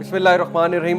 Bismillahirrahmanirrahim.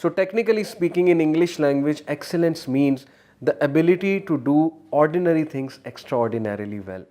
So technically speaking in English language, excellence means the ability to do ordinary things extraordinarily well.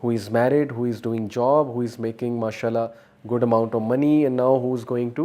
who is married, who is doing job, who is making mashallah good amount of money, and now who is going to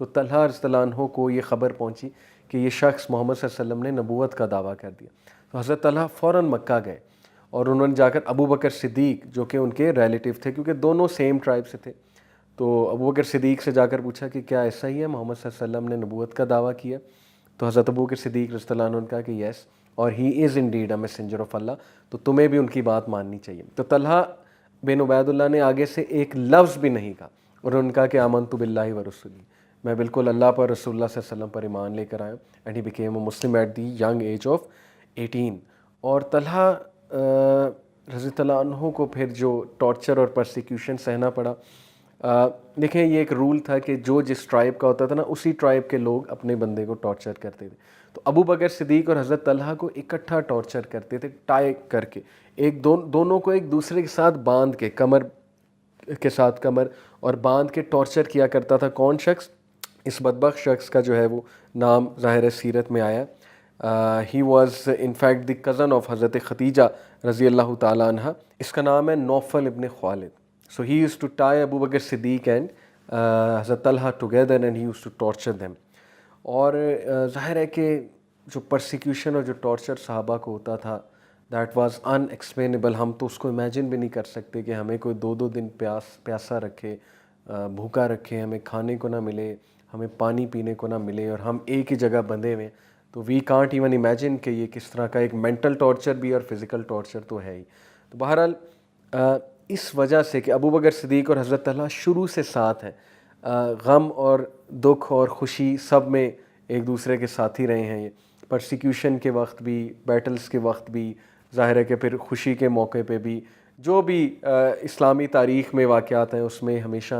تو طلحہ رضی اللہ عنہ کو یہ خبر پہنچی کہ یہ شخص محمد صلی اللہ علیہ وسلم نے نبوت کا دعویٰ کر دیا. تو حضرت طلحہ فوراً مکہ گئے اور انہوں نے جا کر ابو بکر صدیق جو کہ ان کے ریلیٹیو تھے کیونکہ دونوں سیم ٹرائب سے تھے, تو ابو بکر صدیق سے جا کر پوچھا کہ کیا ایسا ہی ہے, محمد صلی اللہ علیہ وسلم نے نبوت کا دعویٰ کیا؟ تو حضرت ابو بکر صدیق رضی اللہ عنہ نے کہا کہ یس, اور he is indeed a messenger of Allah, تو تمہیں بھی ان کی بات ماننی چاہیے. تو طلحہ بن عبید اللہ نے آگے سے ایک لفظ بھی نہیں کہا, اور انہوں نے کہا کہ آمنت باللہ و رسولی, میں بالکل اللہ پر, رسول اللہ صلی اللہ علیہ وسلم پر ایمان لے کر آیا. And he became a Muslim at the young age of 18. اور طلحہ رضی اللہ عنہ کو پھر جو ٹارچر اور پرسیکیوشن سہنا پڑا, دیکھیں یہ ایک رول تھا کہ جو جس ٹرائب کا ہوتا تھا نا, اسی ٹرائب کے لوگ اپنے بندے کو ٹارچر کرتے تھے. تو ابو بکر صدیق اور حضرت طلحہ کو اکٹھا ٹارچر کرتے تھے, ٹائی کر کے, دونوں کو ایک دوسرے کے ساتھ باندھ کے, کمر کے ساتھ کمر اور باندھ کے ٹارچر کیا کرتا تھا. کون شخص؟ اس بدبخت شخص کا جو ہے وہ نام ظاہر سیرت میں آیا. He was in fact the cousin of حضرت خدیجہ رضی اللہ تعالیٰ عنہ. اس کا نام ہے نوفل ابن خالد. So he used to tie Abu Bakr Siddiq and Hazrat Talha together and he used to torture them. اور ظاہر ہے کہ جو پرسیکیوشن اور جو ٹارچر صحابہ کو ہوتا تھا دیٹ واز ان ایکسپلینیبل. ہم تو اس کو امیجن بھی نہیں کر سکتے کہ ہمیں کوئی 2 دن پیاسا رکھے, بھوکا رکھے, ہمیں کھانے کو نہ ملے, ہمیں پانی پینے کو نہ ملے, اور ہم ایک ہی جگہ بندھے ہوئے. تو وی کانٹ ایون امیجن کہ یہ کس طرح کا ایک مینٹل ٹارچر بھی اور فزیکل ٹارچر تو ہے ہی. تو بہرحال اس وجہ سے کہ ابو بکر صدیق اور حضرت طلحہ شروع سے ساتھ ہیں, غم اور دکھ اور خوشی سب میں ایک دوسرے کے ساتھی رہے ہیں. یہ پرسیکیوشن کے وقت بھی, بیٹلز کے وقت بھی, ظاہر ہے کہ پھر خوشی کے موقع پہ بھی, جو بھی اسلامی تاریخ میں واقعات ہیں اس میں ہمیشہ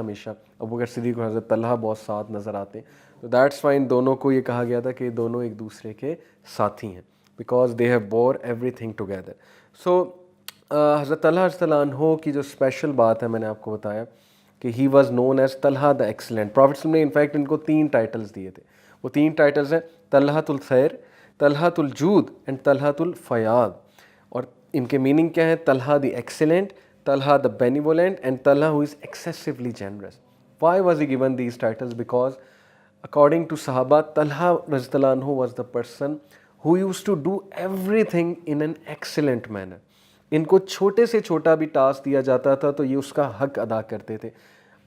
ابو بکر صدیق اور حضرت طلحہ بہت ساتھ نظر آتے ہیں. تو دیٹس وائی ان دونوں کو یہ کہا گیا تھا کہ دونوں ایک دوسرے کے ساتھی ہیں, because they have bore everything together. So حضرت طلحہ رضی اللہ عنہ کی جو اسپیشل بات ہے, میں نے آپ کو بتایا کہ he was known as Talha the excellent. Prophet نے انفیکٹ ان کو 3 ٹائٹلز دیے تھے. وہ 3 ٹائٹلز ہیں طلحۃ الخیر, طلحۃ الجود اینڈ طلحۃ الفیاض. اور ان کے میننگ کیا ہے؟ Talha the excellent, Talha the benevolent and Talha who is excessively generous. Why was he given these titles? Because according to صحابہ, طلحہ رضی اللہ عنہ was the person who used to do everything in an excellent manner. ان کو چھوٹے سے چھوٹا بھی ٹاسک دیا جاتا تھا تو یہ اس کا حق ادا کرتے تھے.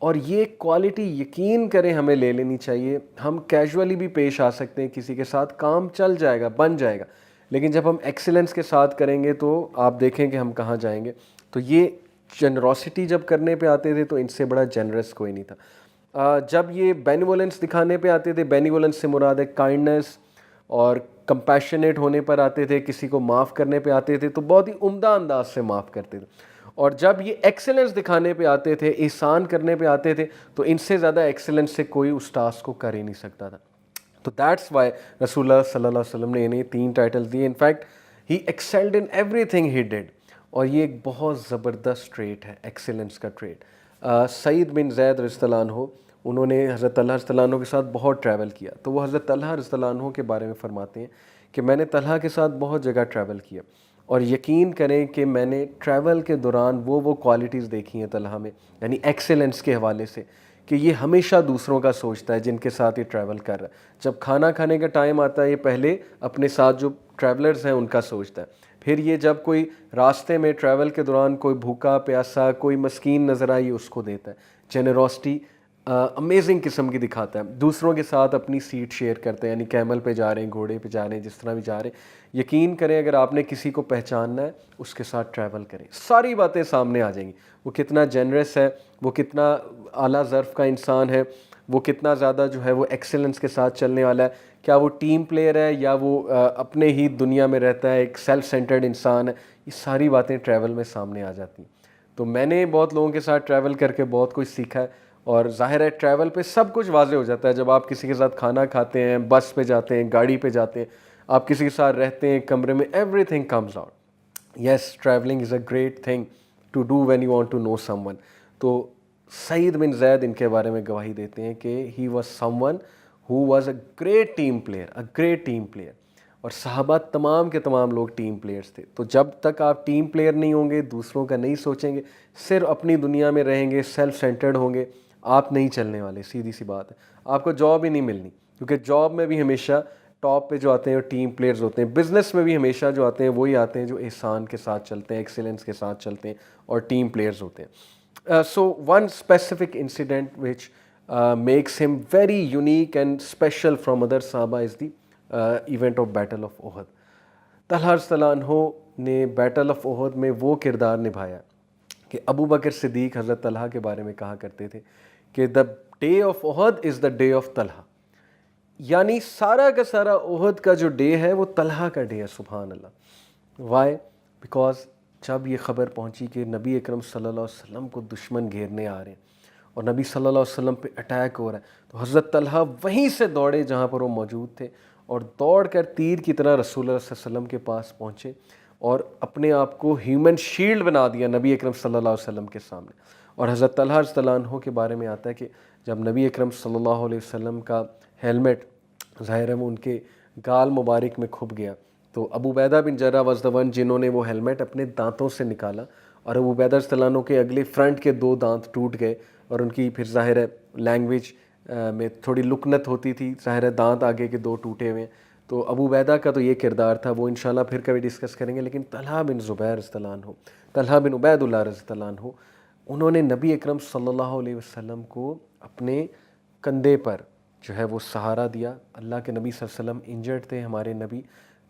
اور یہ کوالٹی یقین کریں ہمیں لے لینی چاہیے. ہم کیجولی بھی پیش آ سکتے ہیں کسی کے ساتھ, کام چل جائے گا, بن جائے گا, لیکن جب ہم ایکسیلنس کے ساتھ کریں گے تو آپ دیکھیں کہ ہم کہاں جائیں گے. تو یہ جنروسٹی جب کرنے پہ آتے تھے تو ان سے بڑا جنرس کوئی نہیں تھا. جب یہ بینیولنس دکھانے پہ آتے تھے, بینیولنس سے مراد ہے کائنڈنس, اور کمپیشنیٹ ہونے پر آتے تھے, کسی کو معاف کرنے پہ آتے تھے تو بہت ہی عمدہ انداز سے معاف کرتے تھے. اور جب یہ ایکسلنس دکھانے پہ آتے تھے, احسان کرنے پہ آتے تھے, تو ان سے زیادہ ایکسلنس سے کوئی اس ٹاسک کو کر ہی نہیں سکتا تھا. تو دیٹس وائی رسول اللہ صلی اللہ علیہ وسلم نے انہیں 3 ٹائٹل دیے. In fact he excelled in everything he did. اور یہ ایک بہت زبردست ٹریٹ ہے, ایکسیلنس کا ٹریٹ. سعید بن زید رضی اللہ عنہ, انہوں نے حضرت طلحہ رضی اللہ عنہ کے ساتھ بہت ٹریول کیا. تو وہ حضرت طلحہ رضی اللہ عنہ کے بارے میں فرماتے ہیں کہ میں نے طلحہ کے ساتھ بہت جگہ ٹریول کیا, اور یقین کریں کہ میں نے ٹریول کے دوران وہ کوالٹیز دیکھی ہیں طلحہ میں, یعنی ایکسیلنس کے حوالے سے, کہ یہ ہمیشہ دوسروں کا سوچتا ہے جن کے ساتھ یہ ٹریول کر رہا ہے. جب کھانا کھانے کا ٹائم آتا ہے, یہ پہلے اپنے ساتھ جو ٹریولرز ہیں ان کا سوچتا ہے. پھر یہ جب کوئی راستے میں ٹریول کے دوران کوئی بھوکا پیاسا, کوئی مسکین نظر آئی, اس کو دیتا ہے. جنروسٹی امیزنگ قسم کی دکھاتا ہے. دوسروں کے ساتھ اپنی سیٹ شیئر کرتے ہیں, یعنی کیمل پہ جا رہے ہیں, گھوڑے پہ جا رہے ہیں, جس طرح بھی جا رہے ہیں. یقین کریں اگر آپ نے کسی کو پہچاننا ہے, اس کے ساتھ ٹریول کریں, ساری باتیں سامنے آ جائیں گی. وہ کتنا جنرس ہے, وہ کتنا اعلیٰ ظرف کا انسان ہے, وہ کتنا زیادہ جو ہے وہ ایکسیلنس کے ساتھ چلنے والا ہے, کیا وہ ٹیم پلیئر ہے یا وہ اپنے ہی دنیا میں رہتا ہے, ایک سیلف سینٹرڈ انسان ہے. یہ ساری باتیں ٹریول میں سامنے آ جاتی ہیں. تو میں نے بہت لوگوں کے ساتھ ٹریول کر کے بہت کچھ سیکھا ہے. اور ظاہر ہے ٹریول پہ سب کچھ واضح ہو جاتا ہے. جب آپ کسی کے ساتھ کھانا کھاتے ہیں, بس پہ جاتے ہیں, گاڑی پہ جاتے ہیں, آپ کسی کے ساتھ رہتے ہیں کمرے میں, everything comes out. Yes, traveling is a great thing to do when you want to know someone. تو سعید بن زید ان کے بارے میں گواہی دیتے ہیں کہ he was some one who was a great team player, a great team player. اور صحابہ تمام کے تمام لوگ ٹیم پلیئرز تھے. تو جب تک آپ ٹیم پلیئر نہیں ہوں گے, دوسروں کا نہیں سوچیں گے, صرف اپنی دنیا میں رہیں گے, سیلف سینٹرڈ ہوں گے, آپ نہیں چلنے والے. سیدھی سی بات ہے. آپ کو جاب ہی نہیں ملنی، کیونکہ جاب میں بھی ہمیشہ ٹاپ پہ جو آتے ہیں وہ ٹیم پلیئرز ہوتے ہیں. بزنس میں بھی ہمیشہ جو آتے ہیں وہی آتے ہیں جو احسان کے ساتھ چلتے ہیں, ایکسیلنس کے ساتھ چلتے ہیں اور ٹیم پلیئرز ہوتے ہیں. So one specific incident which makes him very unique and special from other Sahaba is the event of Battle of Uhud. Talha رضی اللہ عنہ نے بیٹل آف احد میں وہ کردار نبھایا کہ ابو بکر صدیق حضرت طلحہ کے بارے میں کہا کرتے تھے کہ the day of Uhud is the day of Talha, یعنی سارا کا سارا احد کا جو ڈے ہے وہ طلحہ کا ڈے ہے. سبحان اللہ. وائی؟ بیکاز جب یہ خبر پہنچی کہ نبی اکرم صلی اللہ علیہ وسلم کو دشمن گھیرنے آ رہے ہیں اور نبی صلی اللہ علیہ وسلم پہ اٹیک ہو رہا ہے, تو حضرت طلحہ وہیں سے دوڑے جہاں پر وہ موجود تھے اور دوڑ کر تیر کی طرح رسول اللہ صلی اللہ علیہ وسلم کے پاس پہنچے اور اپنے آپ کو ہیومن شیلڈ بنا دیا نبی اکرم صلی اللہ علیہ وسلم کے سامنے. اور حضرت طلحہ رضی اللہ عنہ کے بارے میں آتا ہے کہ جب نبی اکرم صلی اللہ علیہ وسلم کا ہیلمٹ ظاہر ہے وہ ان کے گال مبارک میں کھپ گیا, تو ابو عبیدہ بن جرح واز دا ون جنہوں نے وہ ہیلمٹ اپنے دانتوں سے نکالا, اور ابو عبیدہ رضی اللہ عنہ کے اگلے فرنٹ کے 2 دانت ٹوٹ گئے, اور ان کی پھر ظاہر ہے لینگویج میں تھوڑی لکنت ہوتی تھی, ظاہر ہے دانت آگے کے 2 ٹوٹے ہوئے. تو ابو عبیدہ کا تو یہ کردار تھا, وہ انشاءاللہ پھر کبھی ڈسکس کریں گے. لیکن طلحہ بن زبیر رضی اللہ عنہ, طلحہ بن عبید اللہ رضی اللہ عنہ, انہوں نے نبی اکرم صلی اللہ علیہ وسلم کو اپنے کندھے پر جو ہے وہ سہارا دیا. اللہ کے نبی صلی اللہ علیہ وسلم انجرڈ تھے, ہمارے نبی.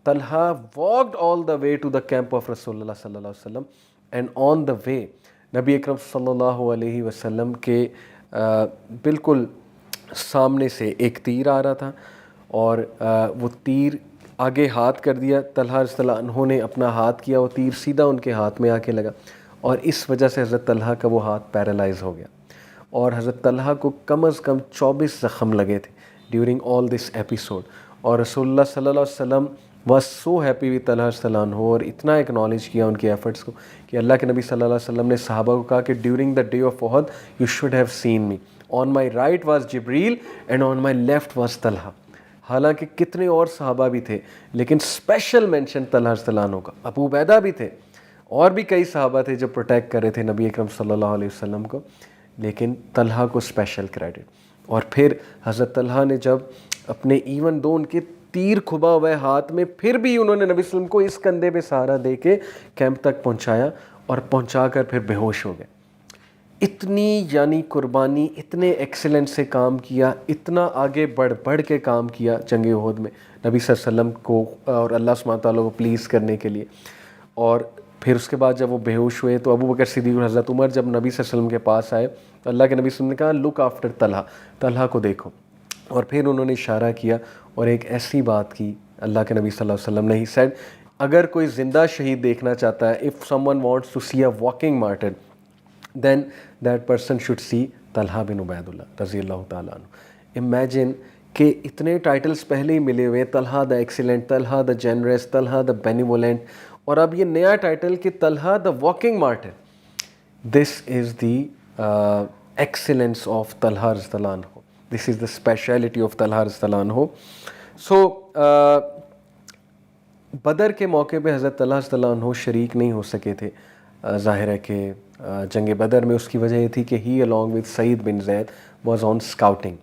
Talha walked all the way to the camp of رسول اللہ صلی اللہ علیہ وسلم, and on the way نبی اکرم صلی اللہ علیہ وسلم کے بالکل سامنے سے ایک تیر آ رہا تھا, اور وہ تیر آگے ہاتھ کر دیا. طلحہ رضی اللہ عنہ نے اپنا ہاتھ کیا, وہ تیر سیدھا ان کے ہاتھ میں آ کے لگا, اور اس وجہ سے حضرت طلحہ کا وہ ہاتھ پیرالائز ہو گیا, اور حضرت طلحہ کو کم از کم 24 زخم لگے تھے ڈیورنگ آل دس ایپیسوڈ. اور رسول اللہ صلی اللہ علیہ وسلم was so happy with Talha رضی اللہ عنہ, اور اتنا اکنالج کیا ان کے ایفرٹس کو کہ اللہ کے نبی صلی اللہ علیہ وسلم نے صحابہ کو کہا کہ during the day of Uhud you should have seen me, on my right was Jibreel and on my left was Talha. حالانکہ کتنے اور صحابہ بھی تھے, لیکن اسپیشل مینشن طلحہ رضی اللہ عنہ کا. ابو عبیدہ بھی تھے, اور بھی کئی صحابہ تھے جو پروٹیکٹ کر رہے تھے نبی اکرم صلی اللہ علیہ وسلم کو, لیکن طلحہ کو اسپیشل کریڈٹ. اور پھر حضرت طلحہ نے جب اپنے ایون دو ان کے تیر کھبا ہوا ہے ہاتھ میں, پھر بھی انہوں نے نبی صلی اللہ علیہ وسلم کو اس کندھے پہ سہارا دے کے کیمپ تک پہنچایا, اور پہنچا کر پھر بے ہوش ہو گئے. اتنی یعنی قربانی, اتنے ایکسیلنس سے کام کیا, اتنا آگے بڑھ کے کام کیا جنگ احد میں نبی صلی اللہ علیہ وسلم کو اور اللہ سبحانہ تعالیٰ کو پلیز کرنے کے لیے. اور پھر اس کے بعد جب وہ بے ہوش ہوئے تو ابو بکر صدیق اور حضرت عمر جب نبی صلی اللہ علیہ وسلم کے پاس آئے تو اللہ کے نبی صلی اللہ علیہ وسلم نے کہا لک آفٹر طلحہ, طلحہ کو دیکھو. اور پھر انہوں نے اشارہ کیا اور ایک ایسی بات کی اللہ کے نبی صلی اللہ علیہ وسلم نے, ہی سیڈ اگر کوئی زندہ شہید دیکھنا چاہتا ہے, if someone wants to see a walking martyr then that person should see Talha بن عبید اللہ رضی اللہ تعالیٰ عنہ. امیجن کہ اتنے ٹائٹلز پہلے ہی ملے ہوئے, Talha the excellent, Talha the generous, Talha the benevolent, اور اب یہ نیا ٹائٹل کہ Talha the walking martyr. This is the excellence of Talha رضی اللہ عنہ, this is the speciality of Talha رضی اللہ عنہ. سو بدر کے موقع پہ حضرت طلحہ رضی اللہ عنہ شریک نہیں ہو سکے تھے. ظاہر ہے کہ جنگ بدر میں اس کی وجہ یہ تھی کہ he along with Saeed bin Zaid was on scouting,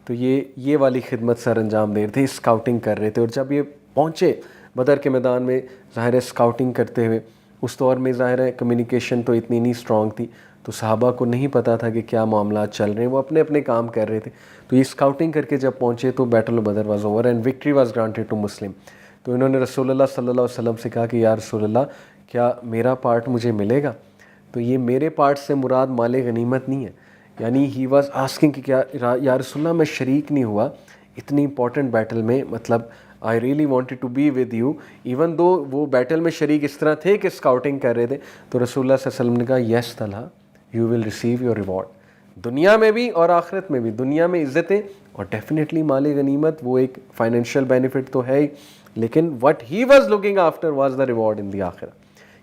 تو یہ والی خدمت سر انجام دے رہے تھے, اسکاؤٹنگ کر رہے تھے. اور جب یہ پہنچے بدر کے میدان میں, ظاہر ہے اسکاؤٹنگ کرتے ہوئے, اس دور میں ظاہر ہے کمیونیکیشن تو اتنی نہیں اسٹرانگ تھی, تو صحابہ کو نہیں پتہ تھا کہ کیا معاملات چل رہے ہیں, وہ اپنے اپنے کام کر رہے تھے. تو یہ اسکاؤٹنگ کر کے جب پہنچے تو battle of Badr was over and victory was granted to Muslim. تو انہوں نے رسول اللہ صلی اللہ علیہ وسلم سے کہا کہ یا رسول اللہ کیا میرا پارٹ مجھے ملے گا؟ تو یہ میرے پارٹ سے مراد مال غنیمت نہیں ہے, یعنی ہی واز آسکنگ کہ کیا یا رسول اللہ میں شریک نہیں ہوا اتنی امپورٹنٹ بیٹل میں, مطلب I really wanted to be with you even though وہ بیٹل میں شریک اس طرح تھے کہ اسکاؤٹنگ کر رہے تھے. تو رسول اللہ صلی اللہ علیہ وسلم نے کہا yes Talha you will receive your reward, دنیا میں بھی اور آخرت میں بھی. دنیا میں عزتیں اور ڈیفینیٹلی مال غنیمت وہ ایک فائنینشیل بینیفٹ تو ہے ہی, لیکن what he was looking after was the reward in the آخرہ,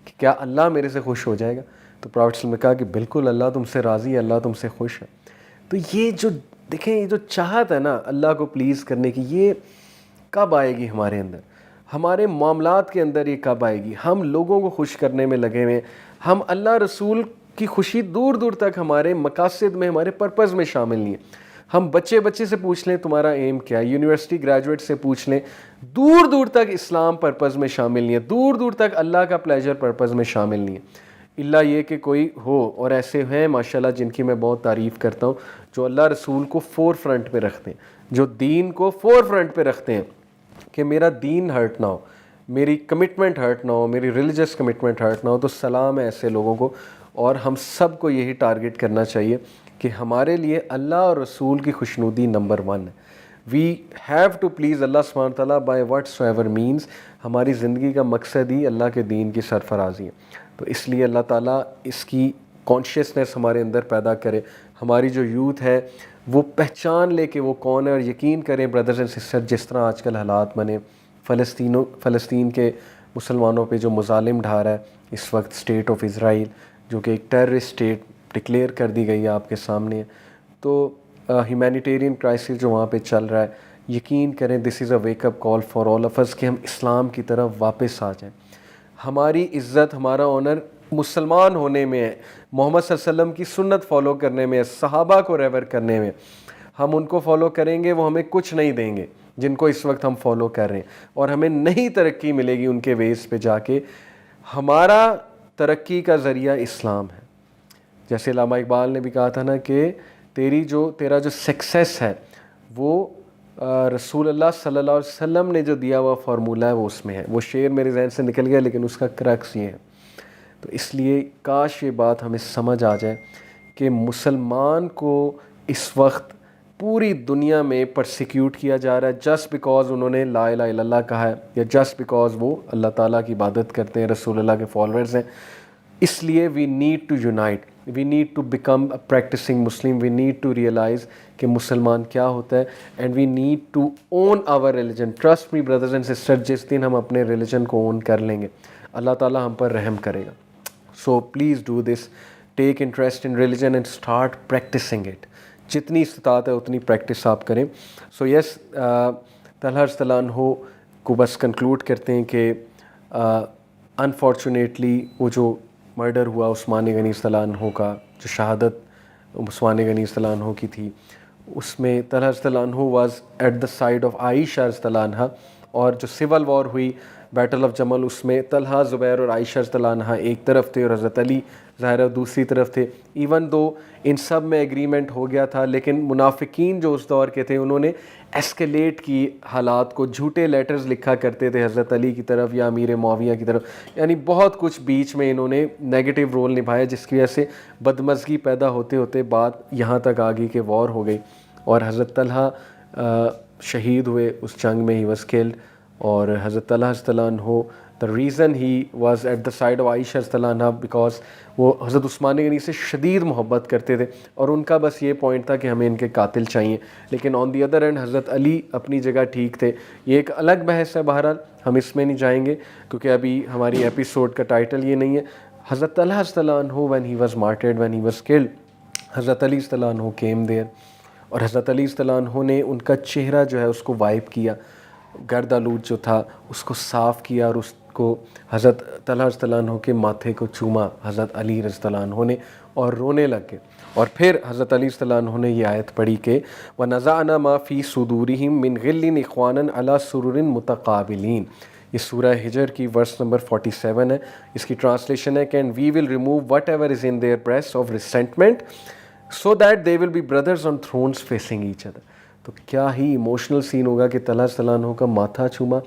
کہ کیا اللہ میرے سے خوش ہو جائے گا. تو پراوفٹ صلی اللہ علیہ وسلم نے کہا کہ بالکل اللہ تم سے راضی ہے, اللہ تم سے خوش ہے. تو یہ جو دیکھیں یہ جو چاہت ہے نا اللہ کو پلیز کرنے کی, یہ کب آئے گی ہمارے اندر, ہمارے معاملات کے اندر یہ کب آئے گی؟ ہم لوگوں کو خوش کرنے میں لگے ہوئے, ہم اللہ رسول کی خوشی دور دور تک ہمارے مقاصد میں, ہمارے پرپز میں شامل نہیں ہے. ہم بچے سے پوچھ لیں تمہارا ایم کیا ہے, یونیورسٹی گریجویٹ سے پوچھ لیں, دور دور تک اسلام پرپز میں شامل نہیں ہے, دور دور تک اللہ کا پلیجر پرپز میں شامل نہیں ہے, الا یہ کہ کوئی ہو, اور ایسے ہیں ماشاءاللہ جن کی میں بہت تعریف کرتا ہوں, جو اللہ رسول کو فور فرنٹ پہ رکھتے ہیں, جو دین کو فور فرنٹ پہ رکھتے ہیں کہ میرا دین ہرٹ نہ ہو, میری کمٹمنٹ ہرٹ نہ ہو, میری ریلیجس کمٹمنٹ ہرٹ نہ ہو. تو سلام ہے ایسے لوگوں کو, اور ہم سب کو یہی ٹارگٹ کرنا چاہیے کہ ہمارے لیے اللہ اور رسول کی خوشنودی نمبر 1 ہے. وی ہیو ٹو پلیز اللہ سبحانہ تعالیٰ by what so ever means. ہماری زندگی کا مقصد ہی اللہ کے دین کی سرفرازی ہے. تو اس لیے اللہ تعالیٰ اس کی کانشیسنیس ہمارے اندر پیدا کرے, ہماری جو یوتھ ہے وہ پہچان لے کہ وہ کون ہے, اور یقین کریں برادرز اینڈ سسٹر, جس طرح آج کل حالات بنے, فلسطین کے مسلمانوں پہ جو مظالم ڈھا رہا ہے اس وقت اسٹیٹ آف اسرائیل, جو کہ ایک ٹیررسٹ اسٹیٹ ڈکلیئر کر دی گئی ہے آپ کے سامنے, تو ہیومینیٹیرین کرائسس جو وہاں پہ چل رہا ہے, یقین کریں this is a wake up call for all of us کہ ہم اسلام کی طرف واپس آ جائیں. ہماری عزت, ہمارا آنر مسلمان ہونے میں ہے, محمد صلی اللہ علیہ وسلم کی سنت فالو کرنے میں ہے, صحابہ کو ریور کرنے میں. ہم ان کو فالو کریں گے, وہ ہمیں کچھ نہیں دیں گے جن کو اس وقت ہم فالو کر رہے ہیں, اور ہمیں نئی ترقی ملے گی ان کے ویز پہ جا کے. ہمارا ترقی کا ذریعہ اسلام ہے. جیسے علامہ اقبال نے بھی کہا تھا نا کہ تیرا جو سکسیس ہے وہ رسول اللہ صلی اللہ علیہ وسلم نے جو دیا ہوا فارمولہ ہے وہ اس میں ہے. وہ شعر میرے ذہن سے نکل گیا لیکن اس کا کرکس یہ ہے. تو اس لیے کاش یہ بات ہمیں سمجھ آ جائے کہ مسلمان کو اس وقت پوری دنیا میں پرسیکیوٹ کیا جا رہا ہے جسٹ بیکاز انہوں نے لا الہ الا اللہ کہا ہے, یا جسٹ بیکاز وہ اللہ تعالیٰ کی عبادت کرتے ہیں, رسول اللہ کے فالوورز ہیں. اس لیے we need to unite, we need to become a practicing Muslim, we need to realize کہ مسلمان کیا ہوتا ہے, and we need to own our religion. Trust me brothers and sister, جس دن ہم اپنے ریلیجن کو اون کر لیں گے اللہ تعالیٰ ہم پر رحم کرے گا. So please do this, take interest in religion and start practising it. جتنی استطاعت ہے اتنی پریکٹس آپ کریں. سو یس, طلحہ رضی اللہ عنہ کو بس کنکلوڈ کرتے ہیں کہ انفارچونیٹلی وہ جو مرڈر ہوا عثمان غنی رضی اللہ عنہ کا, جو شہادت عثمان غنی رضی اللہ عنہ کی تھی, اس میں طلحہ رضی اللہ عنہ was at the side of Aisha رضی اللہ عنہ. اور جو سول وار ہوئی بیٹل آف جمل, اس میں طلحہ, زبیر اور عائشہ رضی اللہ عنہ ایک طرف تھے اور حضرت علی ظاہرہ دوسری طرف تھے. ایون دو ان سب میں ایگریمنٹ ہو گیا تھا, لیکن منافقین جو اس دور کے تھے انہوں نے ایسکیلیٹ کی حالات کو, جھوٹے لیٹرز لکھا کرتے تھے حضرت علی کی طرف یا امیر معاویہ کی طرف, یعنی بہت کچھ بیچ میں انہوں نے نیگیٹو رول نبھایا, جس کی وجہ سے بدمزگی پیدا ہوتے ہوتے بات یہاں تک آ گئی کہ وار ہو گئی, اور حضرت طلحہ شہید ہوئے اس جنگ میں, ہی واز کلڈ. اور حضرت طلحہ رضی اللہ عنہ, the reason he was at the side of عائشہ رضی اللہ عنہ because وہ حضرت عثمان غنی سے شدید محبت کرتے تھے, اور ان کا بس یہ پوائنٹ تھا کہ ہمیں ان کے قاتل چاہیے. لیکن آن دی ادر اینڈ حضرت علی اپنی جگہ ٹھیک تھے. یہ ایک الگ بحث ہے, بہرحال ہم اس میں نہیں جائیں گے کیونکہ ابھی ہماری ایپیسوڈ کا ٹائٹل یہ نہیں ہے. حضرت طلحہ رضی اللہ عنہ when he was martyred, when he was killed, حضرت علی رضی اللہ عنہ came there, اور حضرت علی رضی اللہ عنہ نے ان کا چہرہ جو ہے اس کو وائپ کیا, گرد آلود جو تھا اس کو صاف کیا, اور اس کو حضرت طلحہ رضی اللہ عنہ کے ماتھے کو چوما حضرت علی رضی اللہ عنہ نے, اور رونے لگ گئے. اور پھر حضرت علی رضی اللہ عنہ نے یہ آیت پڑھی کہ وَنَزَعْنَا مَا فِي صُدُورِهِم مِّن غِلٍّ إِخْوَانًا عَلَىٰ سُرُرٍ مُتَقَابِلِينَ. یہ سورہ ہجر کی ورس نمبر 47 ہے. اس کی ٹرانسلیشن ہے کہ we will remove whatever is in their breasts of resentment so that they will be brothers on thrones facing each other. تو کیا ہی ایموشنل سین ہوگا کہ طلحہ رضی اللہ عنہ کا ماتھا چوما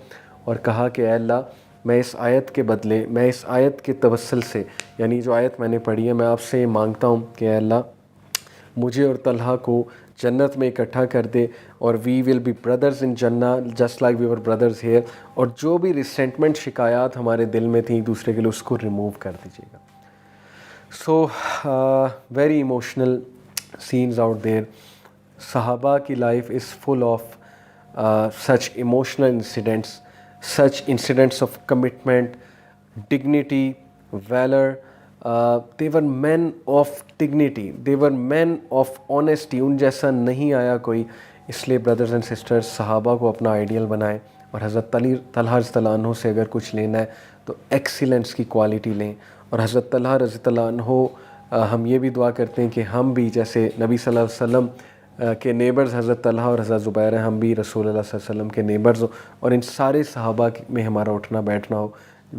اور کہا کہ اے اللہ, میں اس آیت کے بدلے, میں اس آیت کے توسل سے, یعنی جو آیت میں نے پڑھی ہے, میں آپ سے یہ مانگتا ہوں کہ اے اللہ مجھے اور طلحہ کو جنت میں اکٹھا کر دے, اور وی ول بی بردرز ان جنہ just like we were brothers here. اور جو بھی ریسینٹمنٹ شکایات ہمارے دل میں تھیں ایک دوسرے کے لیے, اس کو ریموو کر دیجیے گا. So very emotional scenes out there. صحابہ کی life is full of such emotional incidents, such incidents of commitment, dignity, valor. They were men of dignity, they were men of honesty. ان جیسا نہیں آیا کوئی. اس لیے بردرز اینڈ سسٹرز, صحابہ کو اپنا آئیڈیل بنائیں, اور حضرت طلحہ رضی اللہ عنہ سے اگر کچھ لینا ہے تو ایکسیلنس کی کوالٹی لیں. اور حضرت طلحہ رضی اللہ عنہ, ہم یہ بھی دعا کرتے ہیں کہ ہم بھی جیسے نبی صلی اللہ علیہ وسلم کے نیبرز حضرت طلحہ اور حضرت زبیر ہیں, ہم بھی رسول اللہ صلی اللہ علیہ وسلم کے نیبرز ہو اور ان سارے صحابہ میں ہمارا اٹھنا بیٹھنا ہو.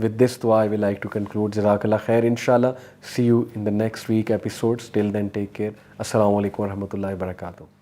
With this dua I will like to conclude. Jazakallah khair. Inshallah see you in the next week episodes. Till then take care. Assalamu alaikum wa rahmatullahi wa barakatuh.